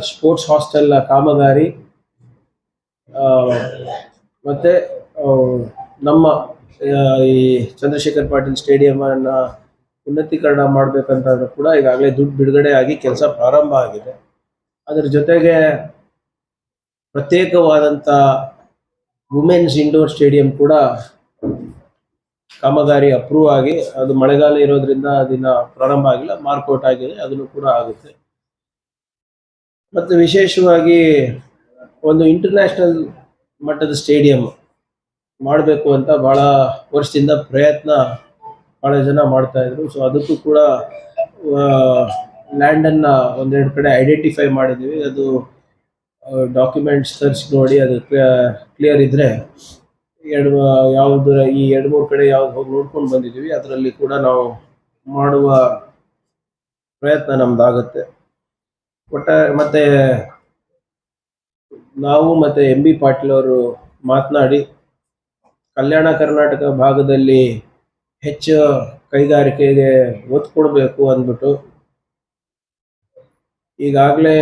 Sports hostel ಕಾಮಗಾರಿ ಮತ್ತೆ ನಮ್ಮ ಈ ಚಂದ್ರಶೇಖರ್ ಪಾಟೀಲ್ ಸ್ಟೇಡಿಯಂ ಅನ್ನ ಉನ್ನತೀಕರಣ ಮಾಡಬೇಕಂತ ಕೂಡ ಈಗಾಗಲೇ ದುಡ್ಡು ಬಿಡುಗಡೆ ಆಗಿ ಕೆಲಸ ಪ್ರಾರಂಭ ಆಗಿದೆ. ಅದರ ಜೊತೆಗೆ ಪ್ರತ್ಯೇಕವಾದಂಥ ವುಮೆನ್ಸ್ ಇಂಡೋರ್ ಸ್ಟೇಡಿಯಂ ಕೂಡ ಕಾಮಗಾರಿ ಅಪ್ರೂವ್ ಆಗಿ, ಅದು ಮಳೆಗಾಲ ಇರೋದ್ರಿಂದ ಅದನ್ನ ಪ್ರಾರಂಭ ಆಗಿಲ್ಲ, ಮಾರ್ಕೌಟ್ ಆಗಿದೆ, ಅದನ್ನು ಕೂಡ ಆಗುತ್ತೆ. ಮತ್ತು ವಿಶೇಷವಾಗಿ ಒಂದು ಇಂಟರ್ನ್ಯಾಷನಲ್ ಮಟ್ಟದ ಸ್ಟೇಡಿಯಂ ಮಾಡಬೇಕು ಅಂತ ಬಹಳ ವರ್ಷದಿಂದ ಪ್ರಯತ್ನ ಬಹಳ ಜನ ಮಾಡ್ತಾ ಇದ್ರು. ಸೊ ಅದಕ್ಕೂ ಕೂಡ ಲ್ಯಾಂಡನ್ನು ಒಂದೆರಡು ಕಡೆ ಐಡೆಂಟಿಫೈ ಮಾಡಿದ್ದೀವಿ. ಅದು ಡಾಕ್ಯುಮೆಂಟ್ಸ್ ತರಿಸಿ ನೋಡಿ ಅದು ಕ್ಲಿಯರ್ ಇದ್ದರೆ ಯಾವುದು ಈ 2-3 ಕಡೆ ಯಾವ್ದು ಹೋಗಿ ನೋಡ್ಕೊಂಡು ಬಂದಿದ್ದೀವಿ. ಅದರಲ್ಲಿ ಕೂಡ ನಾವು ಮಾಡುವ ಪ್ರಯತ್ನ ನಮ್ದಾಗುತ್ತೆ. ಮತ್ತೆ ನಾವು ಮತ್ತೆ MB ಪಾಟೀಲ್ ಅವರು ಮಾತನಾಡಿ ಕಲ್ಯಾಣ ಕರ್ನಾಟಕ ಭಾಗದಲ್ಲಿ ಹೆಚ್ಚು ಕೈಗಾರಿಕೆಗೆ ಒತ್ತು ಕೊಡಬೇಕು ಅಂದ್ಬಿಟ್ಟು ಈಗಾಗಲೇ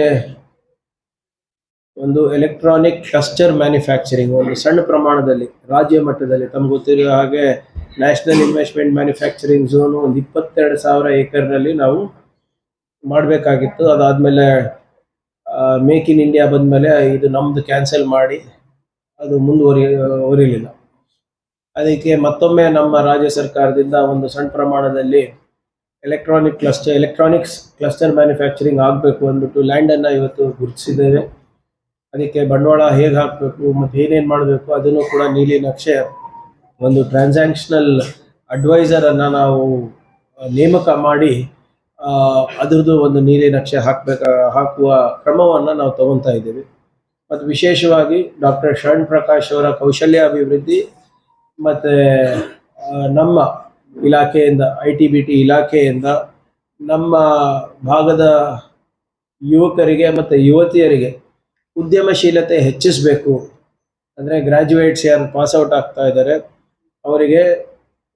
ಒಂದು ಎಲೆಕ್ಟ್ರಾನಿಕ್ ಕ್ಲಸ್ಟರ್ ಮ್ಯಾನುಫ್ಯಾಕ್ಚರಿಂಗ್ ಒಂದು ಸಣ್ಣ ಪ್ರಮಾಣದಲ್ಲಿ ರಾಜ್ಯ ಮಟ್ಟದಲ್ಲಿ ತಮ್ಗೆ ಗೊತ್ತಿರೋ ಹಾಗೆ ನ್ಯಾಷನಲ್ ಇನ್ವೆಸ್ಟ್ಮೆಂಟ್ ಮ್ಯಾನುಫ್ಯಾಕ್ಚರಿಂಗ್ ಝೋನು ಒಂದು 22,000 ಏಕರ್ನಲ್ಲಿ ನಾವು ಮಾಡಬೇಕಾಗಿತ್ತು. ಅದಾದಮೇಲೆ ಮೇಕ್ ಇನ್ ಇಂಡಿಯಾ ಬಂದಮೇಲೆ ಇದು ನಮ್ಮದು ಕ್ಯಾನ್ಸಲ್ ಮಾಡಿ ಅದು ಮುಂದುವರಿಲಿಲ್ಲ. ಅದಕ್ಕೆ ಮತ್ತೊಮ್ಮೆ ನಮ್ಮ ರಾಜ್ಯ ಸರ್ಕಾರದಿಂದ ಒಂದು ಸಣ್ಣ ಪ್ರಮಾಣದಲ್ಲಿ ಎಲೆಕ್ಟ್ರಾನಿಕ್ಸ್ ಕ್ಲಸ್ಟರ್ ಮ್ಯಾನುಫ್ಯಾಕ್ಚರಿಂಗ್ ಆಗಬೇಕು ಅಂದ್ಬಿಟ್ಟು ಲ್ಯಾಂಡನ್ನು ಇವತ್ತು ಗುರುತಿಸಿದ್ದೇವೆ. ಅದಕ್ಕೆ ಬಂಡವಾಳ ಹೇಗೆ ಹಾಕಬೇಕು ಮತ್ತು ಏನೇನು ಮಾಡಬೇಕು ಅದನ್ನು ಕೂಡ ನೀಲಿ ನಕ್ಷೆ ಒಂದು ಟ್ರಾನ್ಸಾಕ್ಷನಲ್ ಅಡ್ವೈಸರನ್ನು ನಾವು ನೇಮಕ ಮಾಡಿ ಅದರದ್ದು ಒಂದು ನೀಲಿ ನಕ್ಷೆ ಹಾಕುವ ಕ್ರಮವನ್ನು ನಾವು ತಗೊತಾ ಇದ್ದೀವಿ. ಮತ್ತು ವಿಶೇಷವಾಗಿ ಡಾಕ್ಟರ್ ಶರಣ್ ಪ್ರಕಾಶ್ ಅವರ ಕೌಶಲ್ಯ ಅಭಿವೃದ್ಧಿ ಮತ್ತು ನಮ್ಮ ಇಲಾಖೆಯಿಂದ ITBT ಇಲಾಖೆಯಿಂದ ನಮ್ಮ ಭಾಗದ ಯುವಕರಿಗೆ ಮತ್ತು ಯುವತಿಯರಿಗೆ ಉದ್ಯಮಶೀಲತೆ ಹೆಚ್ಚಿಸಬೇಕು. ಅಂದರೆ ಗ್ರ್ಯಾಜುಯೇಟ್ಸ್ ಯಾರು ಪಾಸ್ಔಟ್ ಆಗ್ತಾ ಇದ್ದಾರೆ ಅವರಿಗೆ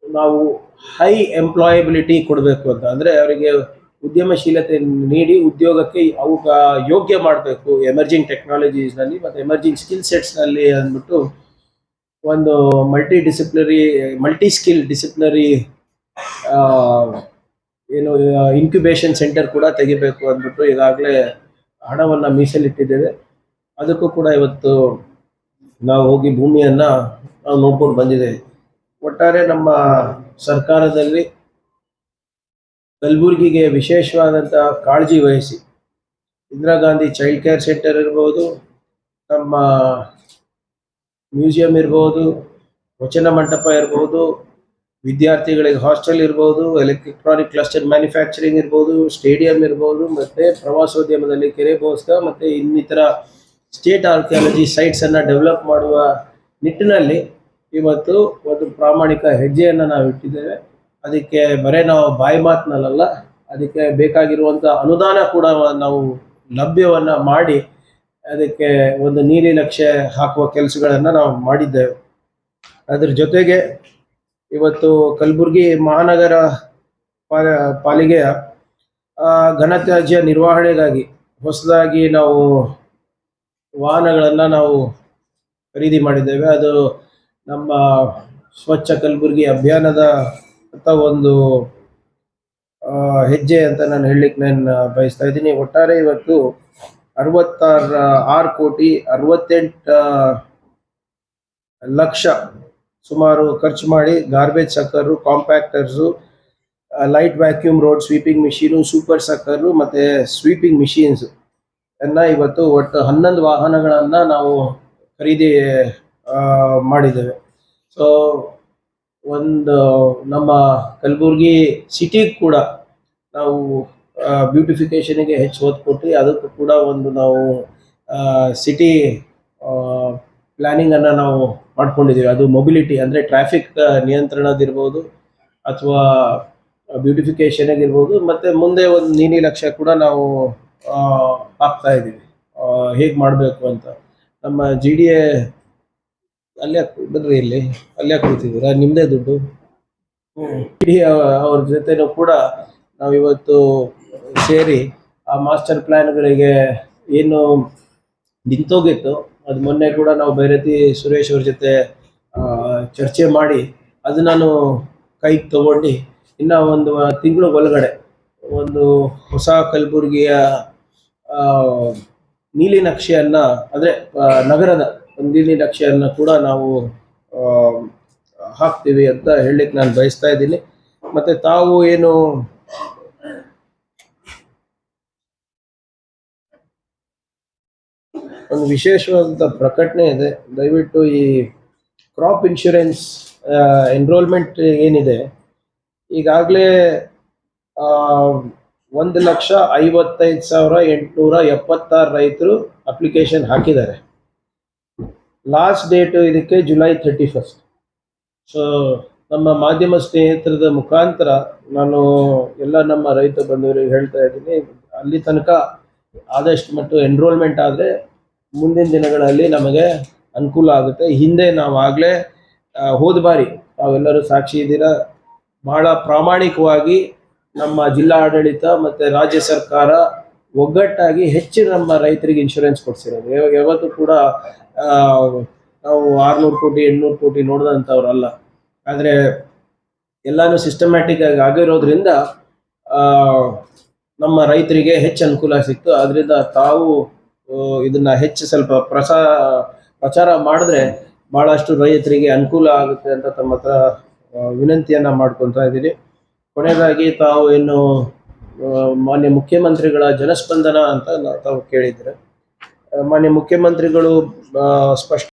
ನಾವು ಹೈ ಎಂಪ್ಲಾಯಬಿಲಿಟಿ ಕೊಡಬೇಕು ಅಂತ, ಅಂದರೆ ಅವರಿಗೆ ಉದ್ಯಮಶೀಲತೆ ನೀಡಿ ಉದ್ಯೋಗಕ್ಕೆ ಯೋಗ್ಯ ಮಾಡಬೇಕು ಎಮರ್ಜಿಂಗ್ ಟೆಕ್ನಾಲಜೀಸ್ನಲ್ಲಿ ಮತ್ತು ಎಮರ್ಜಿಂಗ್ ಸ್ಕಿಲ್ ಸೆಟ್ಸ್ನಲ್ಲಿ ಅಂದ್ಬಿಟ್ಟು ಒಂದು multi skill disciplinary incubation centre ಕೂಡ ತೆಗಿಬೇಕು ಅಂದ್ಬಿಟ್ಟು ಈಗಾಗಲೇ ಹಣವನ್ನು ಮೀಸಲಿಟ್ಟಿದ್ದೇವೆ. ಅದಕ್ಕೂ ಕೂಡ ಇವತ್ತು ನಾವು ಹೋಗಿ ಭೂಮಿಯನ್ನು ನಾವು ನೋಡ್ಕೊಂಡು ಬಂದಿದ್ದೇವೆ. ಒಟ್ಟಾರೆ ನಮ್ಮ ಸರ್ಕಾರದಲ್ಲಿ ಕಲಬುರಗಿಗೆ ವಿಶೇಷವಾದಂಥ ಕಾಳಜಿ ವಹಿಸಿ Indira Gandhi child care centre ಇರ್ಬೋದು, ನಮ್ಮ ಮ್ಯೂಸಿಯಂ ಇರ್ಬೋದು, ವಚನ ಮಂಟಪ ಇರ್ಬೋದು, ವಿದ್ಯಾರ್ಥಿಗಳಿಗೆ ಹಾಸ್ಟೆಲ್ ಇರ್ಬೋದು, ಎಲೆಕ್ಟ್ರಾನಿಕ್ ಕ್ಲಸ್ಟರ್ ಮ್ಯಾನುಫ್ಯಾಕ್ಚರಿಂಗ್ ಇರ್ಬೋದು, ಸ್ಟೇಡಿಯಂ ಇರ್ಬೋದು, ಮತ್ತು ಪ್ರವಾಸೋದ್ಯಮದಲ್ಲಿ ಕೆರೆ ಬೋಸ್ಕ ಮತ್ತು ಇನ್ನಿತರ ಸ್ಟೇಟ್ ಆರ್ಕಿಯಾಲಜಿ ಸೈಟ್ಸನ್ನು ಡೆವಲಪ್ ಮಾಡುವ ನಿಟ್ಟಿನಲ್ಲಿ ಇವತ್ತು ಒಂದು ಪ್ರಾಮಾಣಿಕ ಹೆಜ್ಜೆಯನ್ನು ನಾವು ಇಟ್ಟಿದ್ದೇವೆ. ಅದಕ್ಕೆ ಬರೀ ನಾವು ಬಾಯಿ ಮಾತಿನಲ್ಲ, ಅದಕ್ಕೆ ಬೇಕಾಗಿರುವಂಥ ಅನುದಾನ ಕೂಡ ನಾವು ಲಭ್ಯವನ್ನು ಮಾಡಿ ಅದಕ್ಕೆ ಒಂದು ನೀಲಿ ನಕ್ಷೆ ಹಾಕುವ ಕೆಲಸಗಳನ್ನು ನಾವು ಮಾಡಿದ್ದೇವೆ. ಅದರ ಜೊತೆಗೆ ಇವತ್ತು ಕಲಬುರಗಿ ಮಹಾನಗರ ಪಾಲಿಕೆಯ ಘನತ್ಯಾಜ್ಯ ನಿರ್ವಹಣೆಗಾಗಿ ಹೊಸದಾಗಿ ನಾವು ವಾಹನಗಳನ್ನು ನಾವು ಖರೀದಿ ಮಾಡಿದ್ದೇವೆ. ಅದು ನಮ್ಮ ಸ್ವಚ್ಛ ಕಲಬುರಗಿ ಅಭಿಯಾನದ ಒಂದು ಹೆಜ್ಜೆ ಅಂತ ನಾನು ಹೇಳಲಿಕ್ಕೆ ಬಯಸ್ತಾ ಇದ್ದೀನಿ. ಒಟ್ಟಾರೆ ಇವತ್ತು 66 ಕೋಟಿ 68 ಲಕ್ಷ ಸುಮಾರು ಖರ್ಚು ಮಾಡಿ garbage sucker, compactors, light vacuum road sweeping machine, super sucker ಮತ್ತು ಸ್ವೀಪಿಂಗ್ ಮಿಷೀನ್ಸ್ ಇವತ್ತು ಒಟ್ಟು 11 ವಾಹನಗಳನ್ನು ನಾವು ಖರೀದಿ ಮಾಡಿದ್ದೇವೆ. ಸೊ ಒಂದು ನಮ್ಮ ಕಲಬುರಗಿ ಸಿಟಿ ಕೂಡ ನಾವು ಬ್ಯೂಟಿಫಿಕೇಷನ್ಗೆ ಹೆಚ್ಚು ಒತ್ತು ಕೊಟ್ಟು ಅದಕ್ಕೂ ಕೂಡ ಒಂದು ನಾವು ಸಿಟಿ ಪ್ಲ್ಯಾನಿಂಗನ್ನು ನಾವು ಮಾಡ್ಕೊಂಡಿದ್ದೀವಿ. ಅದು ಮೊಬಿಲಿಟಿ ಅಂದರೆ ಟ್ರಾಫಿಕ್ ನಿಯಂತ್ರಣದಿರ್ಬೋದು ಅಥವಾ ಬ್ಯೂಟಿಫಿಕೇಷನ್ಗಿರ್ಬೋದು, ಮತ್ತು ಮುಂದೆ ಒಂದು ನೀಲಿ ನಕ್ಷೆ ಕೂಡ ನಾವು ಹಾಕ್ತಾ ಇದ್ದೀವಿ ಹೇಗೆ ಮಾಡಬೇಕು ಅಂತ. ನಮ್ಮ GDA ಅಲ್ಲೇ ಬನ್ರಿ, ಇಲ್ಲಿ ಅಲ್ಲೇ ಕೂತಿದ್ದೀರಾ, ನಿಮ್ಮದೇ ದುಡ್ಡು. GDA ಅವ್ರ ಜೊತೆನೂ ಕೂಡ ನಾವು ಇವತ್ತು ಸೇರಿ ಆ ಮಾಸ್ಟರ್ ಪ್ಲ್ಯಾನ್ಗಳಿಗೆ ಏನು ನಿಂತೋಗಿತ್ತು, ಅದು ಮೊನ್ನೆ ಕೂಡ ನಾವು ಭೈರತಿ ಸುರೇಶ್ ಅವ್ರ ಜೊತೆ ಚರ್ಚೆ ಮಾಡಿ ಅದು ನಾನು ಕೈಗೆ ತಗೊಂಡು ಇನ್ನು ಒಂದು ತಿಂಗಳು ಒಳಗಡೆ ಒಂದು ಹೊಸ ಕಲಬುರಗಿಯ ನೀಲಿ ನಕ್ಷೆಯನ್ನು, ಅಂದರೆ ನಗರದ ಒಂದು ನೀಲಿ ನಕ್ಷೆಯನ್ನು ಕೂಡ ನಾವು ಹಾಕ್ತೀವಿ ಅಂತ ಹೇಳಲಿಕ್ಕೆ ನಾನು ಬಯಸ್ತಾ ಇದ್ದೀನಿ. ಮತ್ತು ತಾವು ಏನು ಒಂದು ವಿಶೇಷವಾದಂಥ ಪ್ರಕಟಣೆ ಇದೆ, ದಯವಿಟ್ಟು ಈ ಕ್ರಾಪ್ ಇನ್ಶೂರೆನ್ಸ್ ಎನ್ರೋಲ್ಮೆಂಟ್ ಏನಿದೆ, ಈಗಾಗಲೇ 1,55,876 ರೈತರು ಅಪ್ಲಿಕೇಶನ್ ಹಾಕಿದ್ದಾರೆ. ಲಾಸ್ಟ್ ಡೇಟು ಇದಕ್ಕೆ ಜುಲೈ 31. ಸೊ ನಮ್ಮ ಮಾಧ್ಯಮ ಸ್ನೇಹಿತರದ ಮುಖಾಂತರ ನಾನು ಎಲ್ಲ ನಮ್ಮ ರೈತ ಬಂಧುವರಿಗೆ ಹೇಳ್ತಾ ಇದ್ದೀನಿ, ಅಲ್ಲಿ ತನಕ ಆದಷ್ಟು ಮಟ್ಟು ಎನ್ರೋಲ್ಮೆಂಟ್ ಆದರೆ ಮುಂದಿನ ದಿನಗಳಲ್ಲಿ ನಮಗೆ ಅನುಕೂಲ ಆಗುತ್ತೆ. ಹಿಂದೆ ನಾವು ಆಗಲೇ ಹೋದ ಬಾರಿ ತಾವೆಲ್ಲರೂ ಸಾಕ್ಷಿ ಇದ್ದೀರಾ, ಭಾಳ ಪ್ರಾಮಾಣಿಕವಾಗಿ ನಮ್ಮ ಜಿಲ್ಲಾ ಆಡಳಿತ ಮತ್ತು ರಾಜ್ಯ ಸರ್ಕಾರ ಒಗ್ಗಟ್ಟಾಗಿ ಹೆಚ್ಚು ನಮ್ಮ ರೈತರಿಗೆ ಇನ್ಶೂರೆನ್ಸ್ ಕೊಡಿಸಿರೋದು. ಯಾವತ್ತೂ ಕೂಡ ನಾವು 600 ಕೋಟಿ 800 ಕೋಟಿ ನೋಡಿದಂಥವ್ರಲ್ಲ, ಆದರೆ ಎಲ್ಲನೂ ಸಿಸ್ಟಮ್ಯಾಟಿಕ್ ಆಗಿ ಆಗಿರೋದ್ರಿಂದ ನಮ್ಮ ರೈತರಿಗೆ ಹೆಚ್ಚು ಅನುಕೂಲ ಸಿಕ್ತು. ಅದರಿಂದ ತಾವು ಇದನ್ನು ಹೆಚ್ಚು ಸ್ವಲ್ಪ ಪ್ರಚಾರ ಮಾಡಿದ್ರೆ ಭಾಳಷ್ಟು ರೈತರಿಗೆ ಅನುಕೂಲ ಆಗುತ್ತೆ ಅಂತ ತಮ್ಮ ಹತ್ರ ವಿನಂತಿಯನ್ನು ಮಾಡ್ಕೊತಾ ಇದ್ದೀನಿ. ಕೊನೆಯದಾಗಿ ತಾವು ಏನು ಮಾನ್ಯ ಮುಖ್ಯಮಂತ್ರಿಗಳ ಜನಸ್ಪಂದನ ಅಂತ ತಾವು ಕೇಳಿದರೆ, ಮಾನ್ಯ ಮುಖ್ಯಮಂತ್ರಿಗಳು ಸ್ಪಷ್ಟ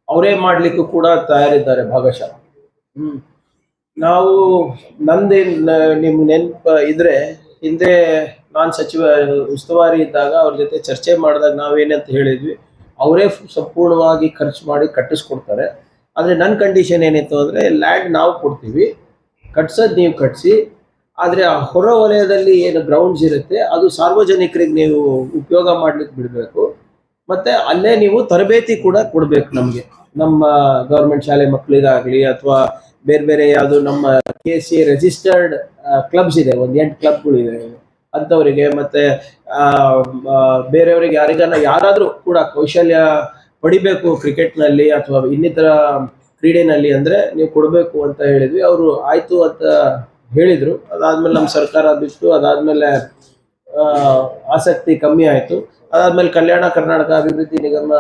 ಅವರೇ ಮಾಡಲಿಕ್ಕೂ ಕೂಡ ತಯಾರಿದ್ದಾರೆ ಭಾಗಶಃ. ನಾವು ನಿಮ್ಗೆ ನೆನಪು ಇದ್ರೆ, ಹಿಂದೆ ನಾನು ಉಸ್ತುವಾರಿ ಇದ್ದಾಗ ಅವ್ರ ಜೊತೆ ಚರ್ಚೆ ಮಾಡಿದಾಗ ನಾವೇನಂತ ಹೇಳಿದ್ವಿ, ಅವರೇ ಸಂಪೂರ್ಣವಾಗಿ ಖರ್ಚು ಮಾಡಿ ಕಟ್ಟಿಸ್ಕೊಡ್ತಾರೆ. ಆದರೆ ನನ್ನ ಕಂಡೀಷನ್ ಏನಿತ್ತು ಅಂದರೆ, ಲ್ಯಾಂಡ್ ನಾವು ಕೊಡ್ತೀವಿ, ಕಟ್ಸೋದು ನೀವು ಕಟ್ಟಿಸಿ, ಆದರೆ ಆ ಹೊರ ವಲಯದಲ್ಲಿ ಏನು ಗ್ರೌಂಡ್ಸ್ ಇರುತ್ತೆ ಅದು ಸಾರ್ವಜನಿಕರಿಗೆ ನೀವು ಉಪಯೋಗ ಮಾಡ್ಲಿಕ್ಕೆ ಬಿಡಬೇಕು. ಮತ್ತು ಅಲ್ಲೇ ನೀವು ತರಬೇತಿ ಕೂಡ ಕೊಡಬೇಕು ನಮಗೆ, ನಮ್ಮ ಗೌರ್ಮೆಂಟ್ ಶಾಲೆ ಮಕ್ಕಳಿಗಾಗಲಿ ಅಥವಾ ಬೇರೆ ಬೇರೆ ಯಾವುದು ನಮ್ಮ KCA ರಿಜಿಸ್ಟರ್ಡ್ ಕ್ಲಬ್ಸ್ ಇದೆ, ಒಂದು 8 ಕ್ಲಬ್ಗಳಿದೆ ಅಂಥವರಿಗೆ, ಮತ್ತು ಬೇರೆಯವರಿಗೆ ಯಾರಾದರೂ ಕೂಡ ಕೌಶಲ್ಯ ಪಡಿಬೇಕು ಕ್ರಿಕೆಟ್ನಲ್ಲಿ ಅಥವಾ ಇನ್ನಿತರ ಕ್ರೀಡೆನಲ್ಲಿ ಅಂದರೆ ನೀವು ಕೊಡಬೇಕು ಅಂತ ಹೇಳಿದ್ವಿ. ಅವರು ಆಯಿತು ಅಂತ ಹೇಳಿದರು. ಅದಾದಮೇಲೆ ನಮ್ಮ ಸರ್ಕಾರ ಬಿಟ್ಟು, ಅದಾದಮೇಲೆ ಆಸಕ್ತಿ ಕಮ್ಮಿ ಆಯಿತು. ಅದಾದಮೇಲೆ ಕಲ್ಯಾಣ ಕರ್ನಾಟಕ ಅಭಿವೃದ್ಧಿ ನಿಗಮ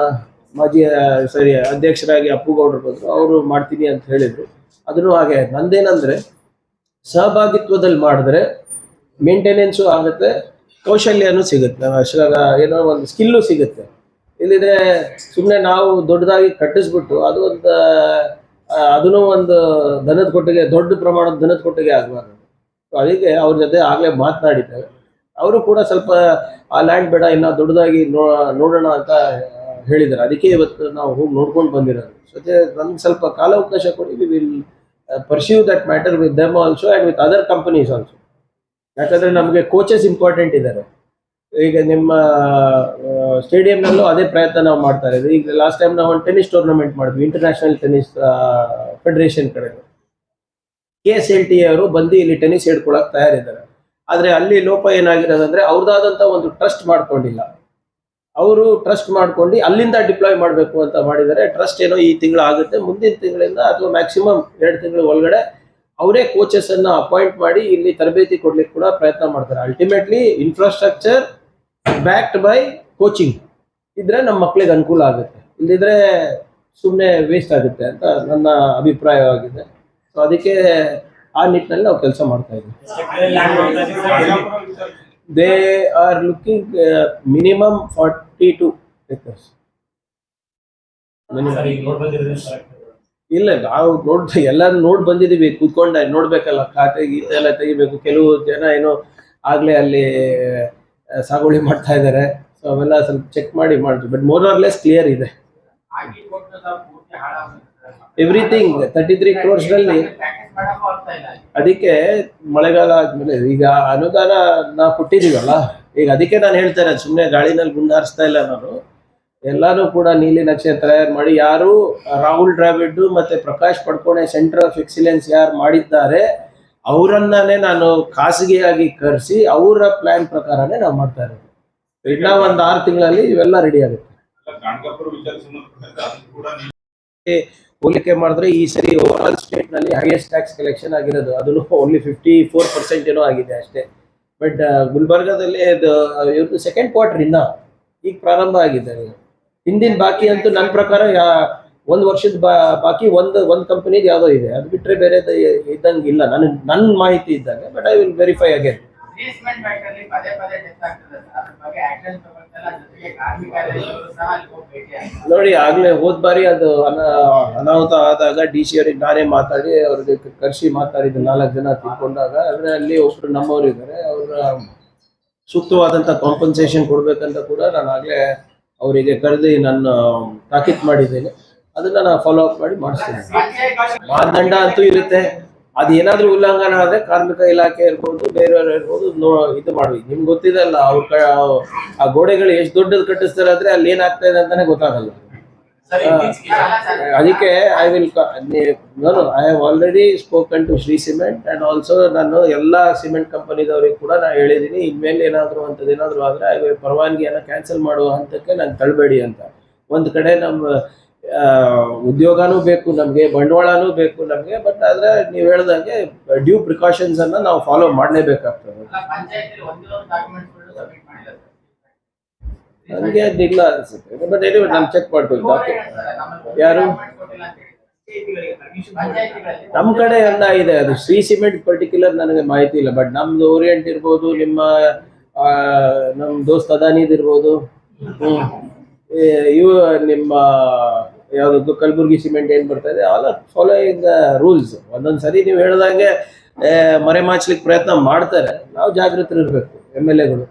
ಅಧ್ಯಕ್ಷರಾಗಿ ಅಪ್ಪುಗೌಡರು ಬಂದರು, ಅವರು ಮಾಡ್ತೀನಿ ಅಂತ ಹೇಳಿದರು. ಅದನ್ನು ಹಾಗೆ ನಂದೇನಂದರೆ, ಸಹಭಾಗಿತ್ವದಲ್ಲಿ ಮಾಡಿದ್ರೆ ಮೇಂಟೆನೆನ್ಸು ಆಗುತ್ತೆ, ಕೌಶಲ್ಯನೂ ಸಿಗುತ್ತೆ, ಏನೋ ಒಂದು ಸ್ಕಿಲ್ಲು ಸಿಗುತ್ತೆ. ಇಲ್ಲಿದ್ರೆ ಸುಮ್ಮನೆ ನಾವು ದೊಡ್ಡದಾಗಿ ಕಟ್ಟಿಸ್ಬಿಟ್ಟು ಅದನ್ನು ಒಂದು ದನದ ಕೊಟ್ಟಿಗೆ, ದೊಡ್ಡ ಪ್ರಮಾಣದ ದನದ ಕೊಟ್ಟಿಗೆ ಆಗಬಾರ್ದು. ಅದಕ್ಕೆ ಅವ್ರ ಜೊತೆ ಆಗಲೇ ಮಾತನಾಡಿದ್ದೇವೆ. ಅವರು ಕೂಡ ಸ್ವಲ್ಪ ಆ ಲ್ಯಾಂಡ್ ಬೇಡ, ಇನ್ನೂ ದೊಡ್ಡದಾಗಿ ನೋಡೋಣ ಅಂತ ಹೇಳಿದ್ದಾರೆ. ಅದಕ್ಕೆ ಇವತ್ತು ನಾವು ಹೋಗಿ ನೋಡ್ಕೊಂಡು ಬಂದಿರೋದು. ಜೊತೆ ನಮ್ಗೆ ಸ್ವಲ್ಪ ಕಾಲಾವಕಾಶ ಕೊಡಿ, we will pursue that matter with them also and with other companies also. ಯಾಕಂದರೆ ನಮಗೆ ಕೋಚಸ್ ಇಂಪಾರ್ಟೆಂಟ್ ಇದ್ದಾರೆ. ಈಗ ನಿಮ್ಮ ಸ್ಟೇಡಿಯಂನಲ್ಲೂ ಅದೇ ಪ್ರಯತ್ನ ನಾವು ಮಾಡ್ತಾ ಇದ್ದೀವಿ. ಈಗ ಲಾಸ್ಟ್ ಟೈಮ್ ನಾವು ಒಂದು ಟೆನ್ನಿಸ್ ಟೂರ್ನಮೆಂಟ್ ಮಾಡಿದ್ವಿ, ಇಂಟರ್ನ್ಯಾಷನಲ್ ಟೆನ್ನಿಸ್ ಫೆಡರೇಷನ್ ಕಡೆ. KSLTA ಅವರು ಬಂದು ಇಲ್ಲಿ ಟೆನ್ನಿಸ್ ಹೇಳ್ಕೊಳಕ್ಕೆ ತಯಾರಿದ್ದಾರೆ. ಆದರೆ ಅಲ್ಲಿ ಲೋಪ ಏನಾಗಿರೋದಂದರೆ, ಅವ್ರದ್ದಾದಂಥ ಒಂದು ಟ್ರಸ್ಟ್ ಮಾಡ್ಕೊಂಡಿಲ್ಲ. ಅವರು ಟ್ರಸ್ಟ್ ಮಾಡ್ಕೊಂಡು ಅಲ್ಲಿಂದ ಡಿಪ್ಲಾಯ್ ಮಾಡಬೇಕು ಅಂತ ಮಾಡಿದ್ದಾರೆ. ಟ್ರಸ್ಟ್ ಏನೋ ಈ ತಿಂಗಳು ಆಗುತ್ತೆ, ಮುಂದಿನ ತಿಂಗಳಿಂದ ಅಥವಾ ಮ್ಯಾಕ್ಸಿಮಮ್ 2 ತಿಂಗಳ ಒಳಗಡೆ ಅವರೇ ಕೋಚಸನ್ನು ಅಪಾಯಿಂಟ್ ಮಾಡಿ ಇಲ್ಲಿ ತರಬೇತಿ ಕೊಡ್ಲಿಕ್ಕೆ ಕೂಡ ಪ್ರಯತ್ನ ಮಾಡ್ತಾರೆ. Ultimately infrastructure backed by coaching ಇದ್ರೆ ನಮ್ಮ ಮಕ್ಕಳಿಗೆ ಅನುಕೂಲ ಆಗುತ್ತೆ, ಇಲ್ಲಿದ್ರೆ ಸುಮ್ಮನೆ ವೇಸ್ಟ್ ಆಗುತ್ತೆ ಅಂತ ನನ್ನ ಅಭಿಪ್ರಾಯವಾಗಿದೆ. ಸೊ ಅದಕ್ಕೆ ಆ ನಿಟ್ಟಿನಲ್ಲಿ ನಾವು ಕೆಲಸ ಮಾಡ್ತಾ ಇದ್ದೀವಿ. They are looking minimum 42 acres. ಇಲ್ಲ, ನಾವು ಎಲ್ಲರೂ ನೋಡಿ ಬಂದಿದ್ದೀವಿ, ಕೂತ್ಕೊಂಡು ನೋಡ್ಬೇಕಲ್ಲ, ಖಾತೆ ಗೀತೆ ಎಲ್ಲ ತೆಗಿಬೇಕು. ಕೆಲವು ಜನ ಏನೋ ಆಗಲೇ ಅಲ್ಲಿ ಸಾಗುವಳಿ ಮಾಡ್ತಾ ಇದ್ದಾರೆ. ಸೊ ಅವೆಲ್ಲ ಸ್ವಲ್ಪ ಚೆಕ್ ಮಾಡಿ ಮಾಡ್ತೀವಿ. But more or less clear ಇದೆ ಎವ್ರಿಥಿಂಗ್. 33 crores ಅದಕ್ಕೆ ಮಳೆಗಾಲ ಆದ್ಮೇಲೆ ಈಗ ಅನುದಾನ ನಾವು ಕೊಟ್ಟಿದ್ದೀವಲ್ಲ, ಈಗ ಅದಕ್ಕೆ ನಾನು ಹೇಳ್ತೇನೆ, ಸುಮ್ಮನೆ ಗಾಳಿನಲ್ಲಿ ಗುಂಡಾರಿಸ್ತಾ ಇಲ್ಲ ನಾನು. ಎಲ್ಲಾನು ಕೂಡ ನೀಲಿ ನಕ್ಷೆ ತಯಾರು ಮಾಡಿ, ಯಾರು ರಾಹುಲ್ ದ್ರಾವಿಡ್ ಮತ್ತೆ ಪ್ರಕಾಶ್ ಪಡ್ಕೋಣೆ ಸೆಂಟರ್ ಆಫ್ ಎಕ್ಸಿಲೆನ್ಸ್ ಯಾರು ಮಾಡಿದ್ದಾರೆ ಅವರನ್ನೇ ನಾನು ಖಾಸಗಿಯಾಗಿ ಕರೆಸಿ ಅವರ ಪ್ಲಾನ್ ಪ್ರಕಾರನೇ ನಾವು ಮಾಡ್ತಾ ಇರೋದು. ಇನ್ನ ಒಂದು 6 ತಿಂಗಳಲ್ಲಿ ಇವೆಲ್ಲ ರೆಡಿ ಆಗುತ್ತೆ. ಹೋಲಿಕೆ ಮಾಡಿದ್ರೆ ಈ ಸರಿ ಓವರ್ ಸ್ಟೇಟ್ ನಲ್ಲಿ ಹೈಯೆಸ್ಟ್ ಟ್ಯಾಕ್ಸ್ ಕಲೆಕ್ಷನ್ ಆಗಿರೋದು, ಅದನ್ನು ಓನ್ಲಿ 54% ಏನೋ ಆಗಿದೆ ಅಷ್ಟೇ. ಬಟ್ ಗುಲ್ಬರ್ಗಾದಲ್ಲಿ ಇವ್ರದ್ದು ಸೆಕೆಂಡ್ ಕ್ವಾರ್ಟರ್ ಇನ್ನ ಈಗ ಪ್ರಾರಂಭ ಆಗಿದೆ. ಹಿಂದಿನ ಬಾಕಿ ಅಂತೂ ನನ್ನ ಪ್ರಕಾರ ಒಂದು ವರ್ಷದ ಬಾಕಿ ಒಂದು ಕಂಪನಿದು ಯಾವುದೋ ಇದೆ, ಅದು ಬಿಟ್ಟರೆ ಬೇರೆ ಇದ್ದಂಗೆ ಇಲ್ಲ ನನ್ನ ಮಾಹಿತಿ ಇದ್ದಂಗೆ. But I will verify again. ನೋಡಿ, ಆಗ್ಲೇ ಹೋದ್ ಬಾರಿ ಅದು ಅನಾಹುತ ಆದಾಗ DC ಅವರಿಗೆ ನಾನೇ ಮಾತಾಡಿ ಅವ್ರಿಗೆ ಕರ್ಸಿ ಮಾತಾಡಿದ್ದು, 4 ಜನ ತಿಳ್ಕೊಂಡಾಗ. ಆದ್ರೆ ಅಲ್ಲಿ ಒಬ್ರು ನಮ್ಮವ್ರು ಇದ್ದಾರೆ, ಅವ್ರ ಸೂಕ್ತವಾದಂತ ಕಾಂಪನ್ಸೇಷನ್ ಕೊಡ್ಬೇಕಂತ ಕೂಡ ನಾನು ಆಗ್ಲೇ ಅವರಿಗೆ ಕರೆದು ನನ್ನ ತಾಕೀತ್ ಮಾಡಿದ್ದೇನೆ. ಅದನ್ನ ನಾನು ಫಾಲೋ ಅಪ್ ಮಾಡಿ ಮಾಡಿಸ್ತೀನಿ. ಮಾನದಂಡ ಅಂತೂ ಇರುತ್ತೆ. ಅದೇನಾದ್ರೂ ಉಲ್ಲಂಘನೆ ಆದ್ರೆ ಕಾರ್ಮಿಕ ಇಲಾಖೆ ಇರ್ಬೋದು, ಬೇರೆಯವರು ಇರ್ಬೋದು, ಇದು ಮಾಡ್ಬೇಕು. ನಿಮ್ಗೆ ಗೊತ್ತಿದೆಲ್ಲ, ಆ ಗೋಡೆಗಳು ಎಷ್ಟು ದೊಡ್ಡದು ಕಟ್ಟಿಸ್ತಾರೆ ಆದ್ರೆ ಅಲ್ಲಿ ಏನಾಗ್ತಾ ಇದೆ ಅಂತಾನೆ ಗೊತ್ತಾಗಲ್ಲ. ಅದಕ್ಕೆ I have already spoken to Shree cement and also ನಾನು ಎಲ್ಲ ಸಿಮೆಂಟ್ ಕಂಪನಿದವ್ರಿಗೆ ಕೂಡ ನಾನು ಹೇಳಿದ್ದೀನಿ, ಇನ್ಮೇಲೆ ಏನಾದರೂ ಆದ್ರೆ ಪರವಾನಗಿಯನ್ನ ಕ್ಯಾನ್ಸಲ್ ಮಾಡುವ ಹಂತಕ್ಕೆ ನಾನು ತಳ್ಳಬೇಡಿ ಅಂತ. ಒಂದು ಕಡೆ ನಮ್ಮ ಉದ್ಯೋಗನೂ ಬೇಕು ನಮಗೆ, ಬಂಡವಾಳನೂ ಬೇಕು ನಮಗೆ. ಬಟ್ ಆದ್ರೆ ನೀವು ಹೇಳ್ದಂಗೆ ಡ್ಯೂ ಪ್ರಿಕಾಷನ್ಸ್ ಅನ್ನ ನಾವು ಫಾಲೋ ಮಾಡಲೇಬೇಕಾಗ್ತದೆ. ನನಗೆ ಅದಿಲ್ಲ ಅನ್ಸುತ್ತೆ, ಬಟ್ ಎನಿವೆ ನಾನು ಚೆಕ್ ಮಾಡ್ಬೇಕು. ಯಾರು ನಮ್ಮ ಕಡೆ ಎಲ್ಲ ಇದೆ, ಅದು ಶ್ರೀ ಸಿಮೆಂಟ್ ಪರ್ಟಿಕ್ಯುಲರ್ ನನಗೆ ಮಾಹಿತಿ ಇಲ್ಲ. ಬಟ್ ನಮ್ದು ಓರಿಯೆಂಟ್ ಇರ್ಬೋದು, ನಮ್ಮ ದೋಸ್ತ್ ಅದಾನಿದ್ ಇರ್ಬೋದು, ಇವು ನಿಮ್ಮ ಯಾವ್ದು ಕಲಬುರ್ಗಿ ಸಿಮೆಂಟ್ ಏನ್ ಬರ್ತಾ ಇದೆ, ಆಲ್ ಆರ್ ಫಾಲೋಯಿಂಗ್ ರೂಲ್ಸ್. ಒಂದೊಂದ್ಸರಿ ನೀವು ಹೇಳ್ದಂಗೆ ಮರೆಮಾಚ್ಲಿಕ್ಕೆ ಪ್ರಯತ್ನ ಮಾಡ್ತಾರೆ, ನಾವು ಜಾಗೃತರಿರ್ಬೇಕು MLA ಗಳು.